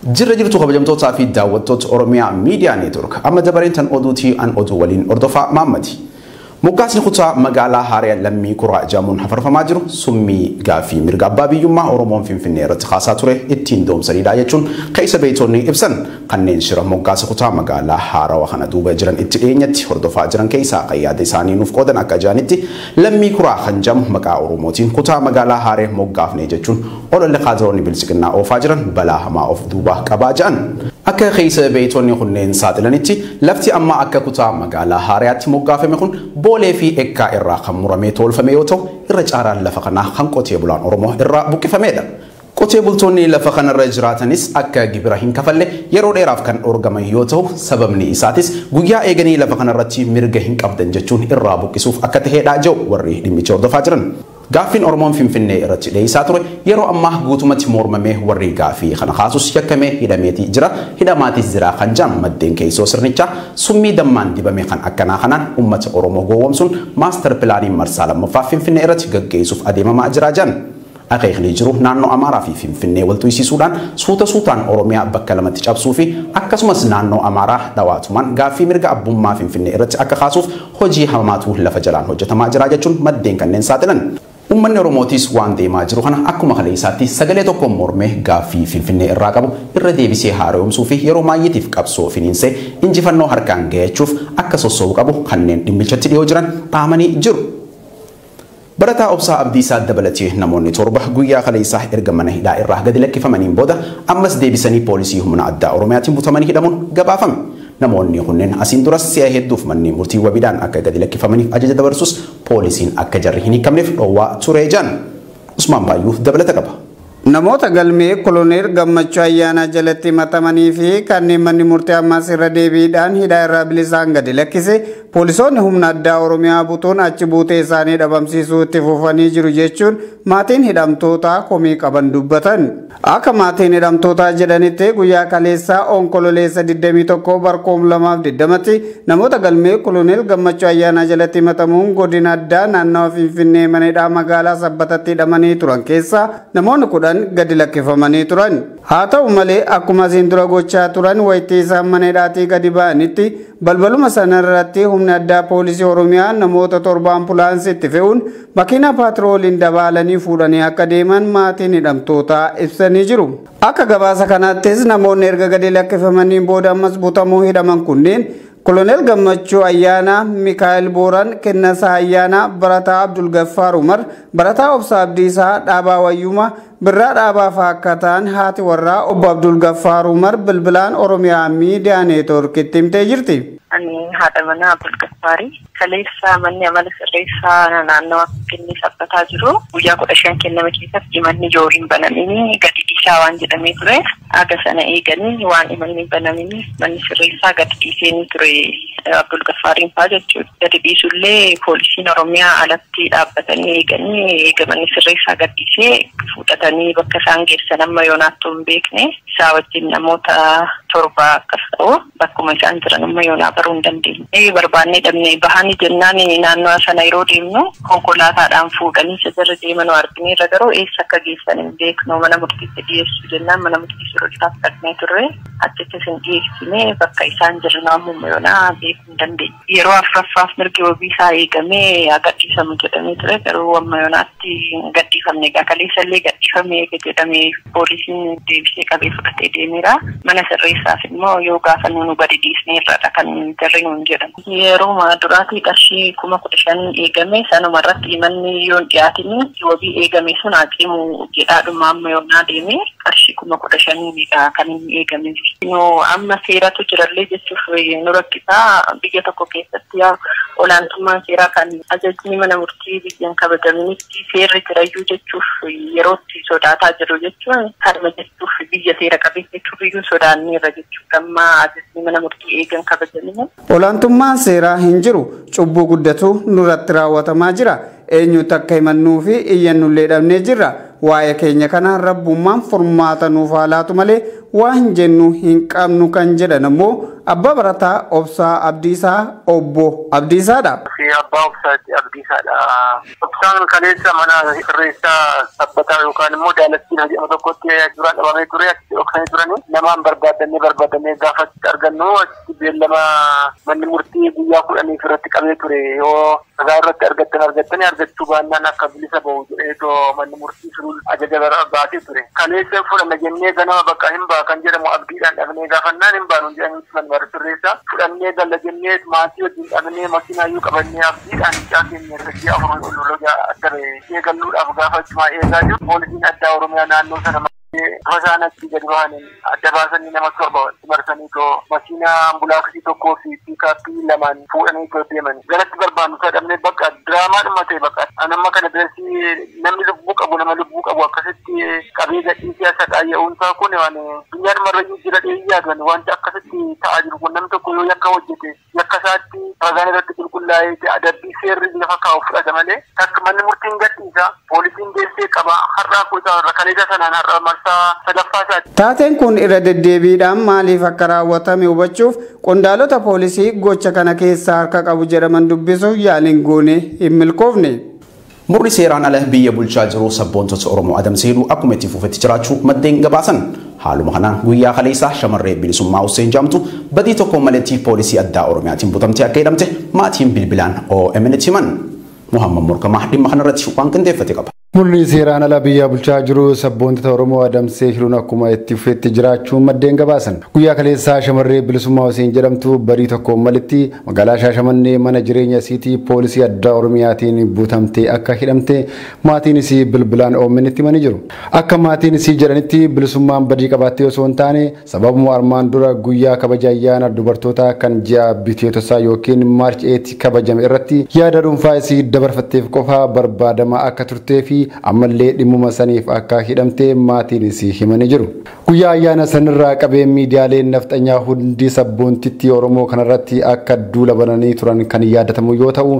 Jirra jirtu kabajamtoota fi daawwattoota Oromiyaa Media Network amma dabareetan oduutii an oduu waliin ordofaa Maammati. Muggaasni kutaa magaalaa Haariyaa lammii kuraa jaamuun hafarfamaa jiru summii gaafii mirga abbaa biyyummaa Oromoon Finfinnee irratti kaasaa ture ittiin doomsaniidha jechuun keessa beeytoonni ibsan kanneen shira muggaasa kutaa magaalaa Haarawaa kana duuba jiran itti dhiyeenyatti hordofaa jiran keessaa qayyaada isaanii nuuf qoodan akka jaanitti lammii kuraa kan jaamu maqaa Oromootiin kutaa magaalaa Haaree moggaafne jechuun ololle kaadroonni bilisiqinnaa oofaa jiran balaa hamaa of duuba qabaa jiran. Akka keessa beeytoonni kunneen saaxilanitti lafti amma akka kutaa magaalaa Haariyaatti moggaafame kun boolee fi ekkaa irraa kan muramee tolfame yoo ta'u irra caaraan lafa kanaa kan qotee bulaan Oromoo irraa buqqifameedha. Qotee bultoonni lafa kanarra jiraatanis akka gibira hin kafalle yeroo dheeraaf kan orgaman yoo ta'u sababni isaatis guyyaa eeganii lafa kanarratti mirga hin qabdan jechuun irraa buqqisuuf akka ta'eedha jedhu warri dhimmicha hordofaa jiran. Gaaffiin Oromoon Finfinnee irratti dhiyeessaa ture yeroo ammaa guutumatti mormamee warri gaaffii kana kaasus yakkamee hidhameetii jira. Hidhamaatis jira kan jaam maddeen keessoo sirnichaa summii dammaan dibame kan akkanaa kanaan uummata Oromoo gowwoomsuun maaster pilaanii marsaa lammaffaa Finfinnee irratti gaggeessuuf adeemamaa jira jan. Akeekni jiru naannoo Amaaraa fi Finfinnee waltuisiisuudhaan suutaan Oromiyaa bakka lamatti cabsuu fi akkasumas naannoo Amaaraa dhawaatumaan gaaffii mirga abbummaa Finfinnee irratti akka kaasuuf hojii hamaatu lafa jalaan hojjetamaa jira jechuun maddeen kanneen saaxilan. Uummanni Oromootis waan deemaa jiru kana akkuma kaleessaatti sagalee tokkoon mormee gaaffii Finfinnee irraa qabu irra deebisee haaromsuu fi yeroo maayitiif qabsoo finiinsee injifannoo harkaan gahachuuf akka sossoobu qabu kanneen dhimmichatti dhiyoo jiran dhaamanii jiru. Barataa obsaa Abdiisaa dabalatee namoonni torba guyyaa kaleessaa erga mana hidhaa irraa gadi lakkifamaniin booda ammas deebisanii poolisii humna addaa Oromiyaatiin butamanii hidhamuun gabaafame. Namoonni kunneen asiin duras si'a hedduuf manni murtii wabiidhaan akka gadi lakkifamaniif ajaja dabarsus poolisiin akka jarri hin hiikamneef dhoowwaa ture jaan. Usmaan Baayyuu dabalata qaba. Namoota galmee koloneel Gammachuu Ayyaanaa jalatti matamanii fi kanneen manni murtii ammas irra deebiidhaan hidhaa irraa bilisaan gadi lakkise poolisoonni humna addaa Oromiyaa butuun achi buutee isaanii dhabamsiisuu itti fufanii jiru jechuun maatiin hidhamtootaa komii qaban dubbatan. Akka maatiin hidhamtootaa jedhanitti guyyaa kaleessaa onkololeessa 21 barkoom 2020tti namoota galmee koloneel Gammachuu Ayyaanaa jalatti matamuun godina addaa naannawa Finfinnee mana hidhaa magaalaa Sabbatatti hidhamanii turan keessaa namoonni 10 gadi lakkifamanii turan. Haa ta'u malee akkuma asiin dura gochaa turan wayitii isaan mana hidhaatii gadi ba'anitti balbaluma sanarratti humni addaa poolisii Oromiyaa namoota 7 ambulaansiitti fe'uun makiina paatrooliin dabaalanii fuudhanii akka deeman maatiin hidhamtootaa ibsanii jiru. Akka gabaasa kanaattis namoonni erga gadi lakkifamanii booda ammas butamuu hidhaman kunneen Koloneel Gammachuu Ayyaanaa, Mikaa'el Booran, Kennasaa Ayyaanaa, Barataa Abdul Gaffaar Umar, Barataa Obsaa Abdiisaa, Dhaabaa Wayyuma, Birraa Dhaabaa Faakkataan, haati warraa Obbo Abdul Gaffaar Umar bilbilaan Oromiyaa Media Network itti himtee jirti. Ani haadha manaa Abdul Gaffaarii kaleessa manni amala sirreessaa naannoo Finfinnee sabbataa jiru guyyaa 15 kenname keessatti manni jooriin banamini gadi dhiisaa waan jedhamee ture aga sana eeganii waan imalni banamini manni sirreessaa gadi dhiisee ture Abdul Gaffaariin faa jechuudha. Gadi dhiisullee poolisiin Oromiyaa alatti dhaabbatanii eeganii eega manni sirreessaa gadi dhiisee fudhatanii bakka isaan geessan amma yoonaattuu hin beekne isaa wajjin namoota 7 akkas ta'u bakkuma isaan jiran amma yoonaa baruu hin dandeenye. Barbaannee dhabnee bahanii jennaan naannoo sana yeroo deemnu konkolaataadhaan fuudhanii sirra deeman argine irra garuu eessa akka geessan hin beeknu mana murtiitti dhiyeessu jennaan mana murtii sirriidhaaf dhaqnee turre achitti hin dhiyeessine bakka isaan jiran amma yoonaa beekuu hin dandeenye. Yeroo afuraffaaf mirgi wabii isaa eegamee gadhiifamu jedhamee ture garuu amma yoonaatti gadhiifamne kaleessallee gadhiifamee jedhamee poolisiin deebisee qabee fudhatee deemeera. Mana sirreessaaf immoo yoo gaafa nu gadi dhiisnee irradha kan jarri nuun jedhamu. Yeroo duraatii qarshii 15,000 eegame sanuma irratti manni yoon dhiyaatini wabii eegame sun haqimu jedhaadhuma amma yoonaa deeme qarshii 15,000 kan eegame. Amma seeratu jirallee jechuuf nu rakkisaa biyya tokko keessatti olaantummaan seeraa kan ajajni mana murtii biyyan kabajaminitti seerri jirayyuu jechuuf yerootti sodaataa jiru jechuun harma jechuuf biyya seera qabeessa jechuuf iyyuu sodaanneerra jechuudha amma ajajni mana murtii eegan kabajamini. Olaantummaan seeraa hin jiru cubbuu guddatu nurratti raawwatamaa jira. Eenyutu akka himannuu fi iyyannullee dhabnee jirra. waa'ee keenya kana rabbummaan furmaata nuuf haa laatu malee waan jennu hin qabnu kan jedhan ammoo Abbaa Barataa Obsaa Abdiisaa Obbo Abdiisaadha. Abbaa Obsaatti Abdiisaadha. Obsaan kaleessa mana sirreessaa sabbataa yookaan immoo daalattiin hajama tokkotti duraan dhabamee ture achi dhoksanii turanii namaan barbaadannee gaafa argannu achi beellama manni murtii guyyaa 10 irratti qabee ture yoo ragaa irratti argachuu baannaan akka bilisa bahu jedheetoo manni murtii sun ajaja baasee ture. Kaleessa fudhanna jennee ganama bakka hin baa kan jedhamu abdiidhaan dhabnee gaafannaan hin baanu jedhanii sirreessaa fudhannee galla jennee maatii wajjin dhabnee makiinaayyuu qabannee abdiidhaan icaa keenya irratti afur ololoja adda bahee galluudhaaf gaafa cimaa eegaa jiru poolisiin addaa Oromiyaa naannoo sana Fasaanatti gadi bahanii adda baasanii nama torba marsanii too makiinaa ambulaansii tokkoo fi piikaappii lamaan fuudhanii too deeman galatti barbaannu sadhamne bakka diraamaa ta'e bakka anamma kana biratti namni lubbuu qabu nama lubbuu qabu akkasitti qabee gadhiisee sadhaaya'uun isaa kun waan dunyaan marrayyuu jira dheeyyaadhan wanti akkasitti ta'aa jiru kun namni tokko yoo yakka hojjete yakka isaatti ragaan irratti qulqullaa'ee adabbii seerri lafa kaa'u fudhata malee takka manni murtiin gadhiisa poolisiin deemsee qaba har'aa kuusaa kaleessa sanaan har'a Taateen kun irra deddeebiidhaan maaliif akka raawwatame hubachuuf qondaalota poolisii gocha kana keessaa harka qabu jedhaman dubbisuuf yaaliin goone hin milkoofne. Murni seeraan ala biyya bulchaa jiru sabboontota Oromoo adamseedhu akkuma itti fufetti jiraachuu maddeen gabaasan. Haaluma kanaan guyyaa kaleessaa shamarree bilisummaa Hussein Jaamtu badii tokko maletti poolisii addaa Oromiyaatiin butamtee akka hidhamte maatiin bilbilaan OMN himan. Muhammad Murkamaa dhimma kanarratti waan qindeeffate qaba. Murni seeraan ala biyya bulchaa jiru sabboontota Oromoo adamsee hiruun akkuma itti fufetti jiraachuu maddeen gabaasan. Guyyaa kaleessaa shamarree bilisummaa Hussein jedhamtu badii tokko malitti magaalaa Shaashamannee mana jireenya isiitii poolisii addaa Oromiyaatiin butamtee akka hidhamte maatiin isii bilbilaan OMN himanii jiru. Akka maatiin isii jedhanitti bilisummaan badii qabaattee osoo hin taane sababuma armaan dura guyyaa kabaja ayyaana dubartootaa kan ji'a bitootessaa yookiin Maarch 8 kabajame irratti yaada dhuunfaa isii dabarfatteef qofa barbaadamaa akka turtee fi ammallee dhimmuma saniif akka hidhamte maatiin isii himanii jiru. Guyyaa ayyaana sanirraa qabee miidiyaaleen nafxanyaa hundi sabboontitti Oromoo kanarratti akka duula bananii turan kan yaadatamu yoo ta'u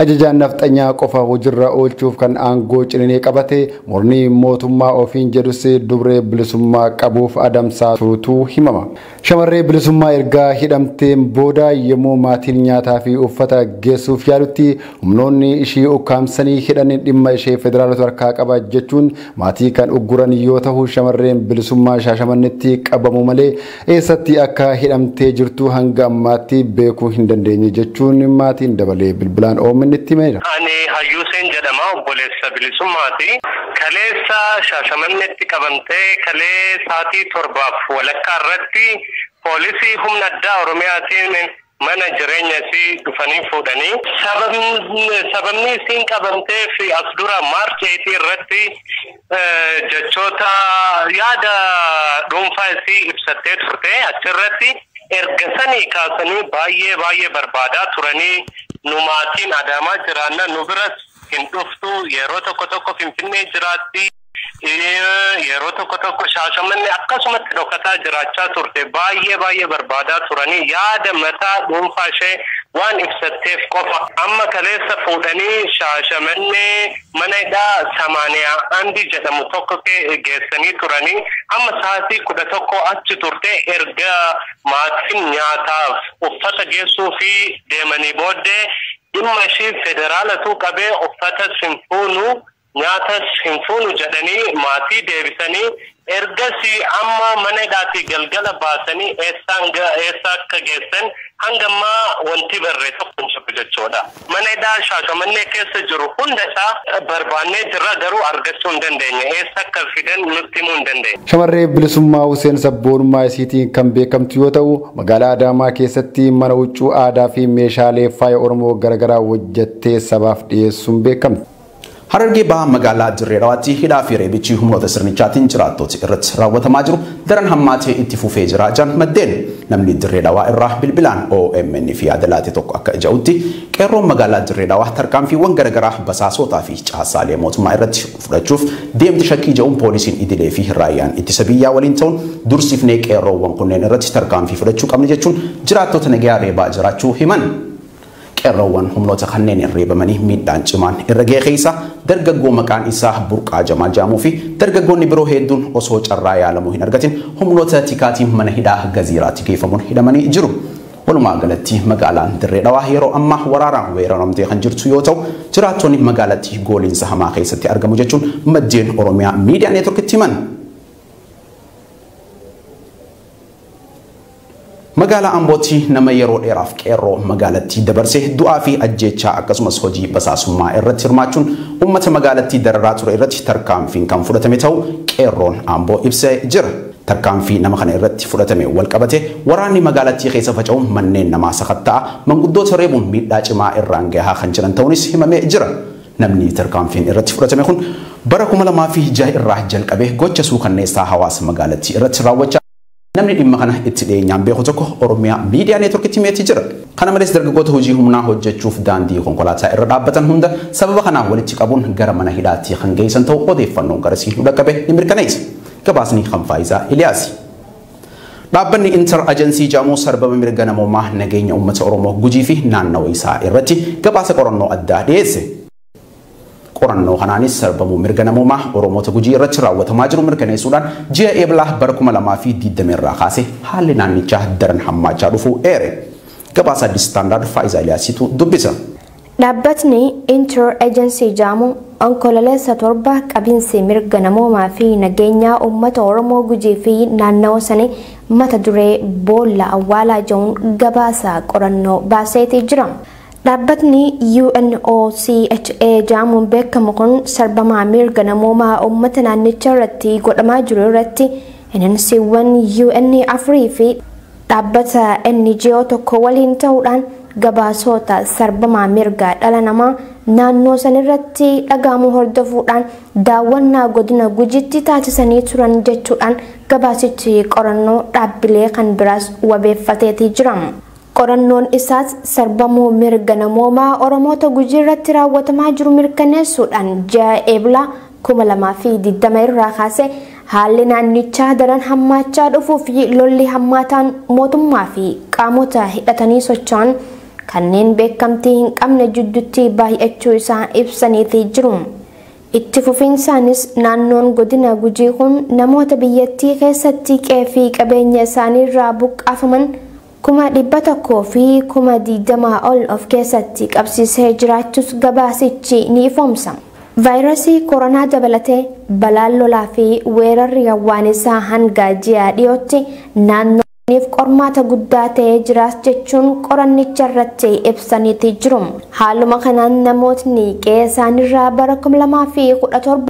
ajajaan nafxanyaa qofa hojiirra oolchuuf kan aangoo ciniinee qabate mormii mootummaa ofiin jedhus dubree bilisummaa qabuuf adamsaa turutu himama. Shamarree bilisummaa ergaa hidhamteen booda yommuu maatiin nyaataa fi uffata geessuuf yaalutti humnoonni ishii ukkaamsanii hidhan dhimma ishee federaalota harkaa qaba jechuun maatii kan ugguran yoo ta'u shamarreen bilisummaa Shaashamannetti qabamu malee eessatti akka hidhamtee jirtu hanga ammaatti beekuu hin dandeenye jechuun maatiin dabalee bilbilaan OMN himeera. Ani Hayyuuseen jedhama obboleessa bilisummaati. Kaleessa Shaashamannetti qabamtee kalee saatii 7 walakkaa irratti poolisii humna addaa Oromiyaatiin mana jireenya isii dhufanii fuudhanii sababni isiin qabamteef as dura Maarch 8 irratti jechoota yaada dhuunfaa isii ibsattee turte achirratti erga sanii kaasanii baay'ee barbaadaa turanii nu maatiin Adaamaa jiraanna nu biras hin dhuftu yeroo tokko Finfinnee jiraatti yeroo tokko Shaashamannee akkasumatti dhokataa jiraachaa turte baay'ee barbaadaa turanii yaada mataa dhuunfaa ishee waan ibsatteef qofa amma kaleessa fuudhanii Shaashamannee mana hidhaa 81 jedhamu tokko geessanii turanii amma sa'aatii 11 achi turte erga maatiin nyaataaf uffata geessuu fi deemanii booddee dhimma ishii federaalatu qabee uffata sinfuunu nyaatas hin fuunu jedhanii maatii deebisanii ergasii amma mana hidhaatii galgala baasanii eessa akka geessan hangamma wanti barree tokko hin jiru jechuudha. Mana hidhaa Shaashamannee keessa jiru hunda isaa barbaannee jirra garuu argachuu hin dandeenye. Eessa akka fidan nutti himuu hin dandeenye. Shamarree bilisummaa Hussein sabboonummaa isiitiin kan beekamtu yoo ta'u magaalaa Adaamaa keessatti mana huccuu aadaa fi meeshaalee faaya Oromoo garaagaraa hojjettee sabaaf dhiyeessuun beekamti. Harargee baha magaalaa Dirree Dhawaatti hidhaa fi reebichi humnoota sirnichaatiin jiraattota irratti raawwatamaa jiru daran hammaatee itti fufee jira jan maddeen namni Dirree Dhawaa irraa bilbilaan OMN fi adalaate tokko akka ija'utti qeerroon magaalaa Dirree Dhawaa tarkaanfiiwwan garaagaraa basaasotaa fi caasaalee mootummaa irratti fudhachuuf deemti shakkii ija'uun poolisiin idilee fi raayyaan ittisa biyyaa waliin ta'uun dursifnee qeerroowwan kunneen irratti tarkaanfii fudhachuu qabna jechuun jiraattota nagayaa reebaa jiraachuu himan. qeerroowwan humnoota kanneen irreebamanii miidhaan cimaan irra ga'e keessa dargaggoo maqaan isaa Burqaa Jamaal jedhamuu fi dargaggoonni biroo hedduun osoo carraa yaalamuu hin argatin humnoota tikaatiin mana hidhaa Gaziiraatti geeffamuun hidhamanii jiru. Walumaa galatti magaalaan Dirree Dhawaa yeroo ammaa waraaraan weeraramtee kan jirtu yoo ta'u jiraattonni magaalattii gooliinsa hamaa keessatti argamu jechuun maddeen Oromiyaa Miidiyaa Neetworkitti himan. Magaalaa Ambootti nama yeroo dheeraaf qeerroo magaalattii dabarsee du'aa fi ajjeechaa akkasumas hojii basaasummaa irratti hirmaachuun uummata magaalattii dararaa ture irratti tarkaanfiin kan fudhatame ta'uu qeerroon Amboo ibsee jira. Tarkaanfii nama kana irratti fudhatame wal qabate waraanni magaalattii keessa faca'uun manneen namaa sakatta'a manguddoota reebuun miidhaa cimaa irraan gahaa kan jiran ta'uunis himamee jira. Namni tarkaanfiin irratti fudhatame kun bara 2006 irraa jalqabee gocha suukanneessaa hawaasa magaalattii irratti raawwachaa namni dhimma kana itti dhiyeenyaan beeku tokko Oromiyaa Miidiyaa Neetworkitti himeetii jira. Kana malees dargaggoota hojii humnaa hojjechuuf daandii konkolaataa irra dhaabbatan hunda sababa kanaan walitti qabuun gara mana hidhaatti kan geessan ta'uu odeeffannoon garasii nu dhaqqabe ni mirkaneessa. Gabaasni kan Faayisaa Iliyaasi. Dhaabbanni Inter Agency jedhamu sarbama mirga namoomaa nageenya uummata Oromoo Gujii fi naannawa isaa irratti gabaasa qorannoo addaa dhiyeesse. Qorannoo kanaanis sarbamuu mirga namoomaa Oromoota Gujii irratti raawwatamaa jiru mirkaneessuudhaan ji'a Eebilaa bara 2020 irraa kaasee haalli naannichaa daran hammaachaa dhufuu eere. Gabaasa Standard Faayisaa Iliyaasiitu dubbisa. Dhaabbatni Inter Agency jedhamu onkololeessa torba qabiinsi mirga namoomaa fi nageenya uummata Oromoo Gujii fi naannawa sanii mata duree boolla awwaalaa jedhuun gabaasa qorannoo baaseetii jira. Dhaabbatni UNOCHA jedhamuun beekamu kun sarbama mirga namoomaa uummata naannichaa irratti godhamaa jiru irratti inansiiwwan UN afurii fi dhaabbata NGO tokko waliin ta'uudhaan gabaasota sarbama mirga dhala namaa naannoo san irratti dhagahamuu hordofuudhaan daawwannaa godina Gujiitti taasisanii turan jechuudhaan gabaasichi qorannoo dhaabbilee kan biraas wabeeffateetii jira. Qorannoon isaas sarbamuu mirga namoomaa Oromoota Gujii irratti raawwatamaa jiru mirkaneessuudhaan ji'a Eebilaa 2020 irraa kaasee haalli naannichaa daran hammaachaa dhufuu fi lolli hammaataan mootummaa fi qaamota hidhatanii socho'an kanneen beekamtii hin qabne jidduutti baay'achuu isaa ibsaniitii jiru. Itti fufiinsaanis naannoon godina Gujii kun namoota biyyattii keessatti qe'ee fi qabeenya isaanii irraa buqqaafaman 100,000 fi 20,000 ol of keessatti qabsiisee jiraachuus gabaasichi ni ifoomsa. Vaayirasii koronaa dabalatee balaan lolaa fi weerarri hawwaanisaa hanga ji'a dhiyootti naannooniif qormaata guddaa ta'ee jiraas jechuun qorannicha irratti ibsaniitii jiru. Haaluma kanaan namootni qe'ee isaaniirraa bara 2017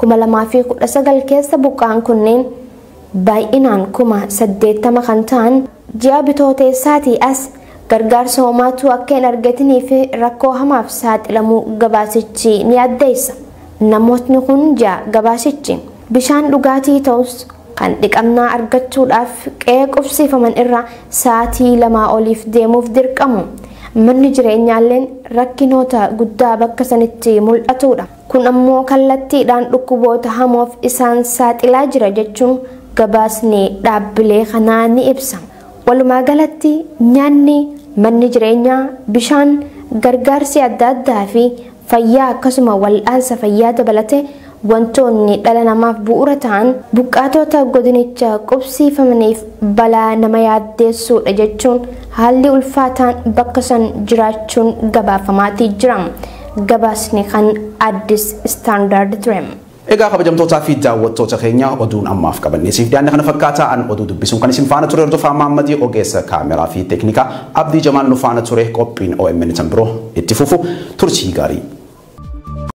2019 keessa buqqa'an kunneen baay'inaan 80,000 kan ta'an ji'a bitooteessaatii as gargaarsa homaatu akka hin argatanii fi rakkoo hamaaf saaxilamuu gabaasichi ni addeessa. Namootni kun ji'a gabaasichi bishaan dhugaatii ta'us kan dhiqamnaa argachuudhaaf qe'ee qubsiifaman irraa sa'aatii 2 oliif deemuuf dirqamu. Manni jireenyaalleen rakkinoota guddaa bakka sanitti mul'atudha. Kun ammoo kallattiidhaan dhukkuboota hamoof isaan saaxilaa jira jechuun gabaasni dhaabbilee kanaa ni ibsa. Walumaa galatti nyaanni, manni jireenyaa, bishaan, gargaarsi adda addaa fi fayyaa akkasuma wal'aansa fayyaa dabalatee wantoonni dhala namaaf bu'uura ta'an buqqaatota godinicha qubsiifamaniif balaa nama yaaddeessuudha jechuun haalli ulfaataan bakka san jiraachuun gabaafamaatii jira. Gabaasni kan Addis Standard ture. Egaa kabajamtootaa fi daawwattoota keenya oduun ammaaf qabanneesiif dhiyaanne kana fakkaataa an oduu dubbisuun kan isin faana ture hordofaa Maammadii ogeessa kaameraa fi teeknikaa Abdii Jamaal nu faana ture qophiin OMN tan biroo itti fufu turtii gaarii.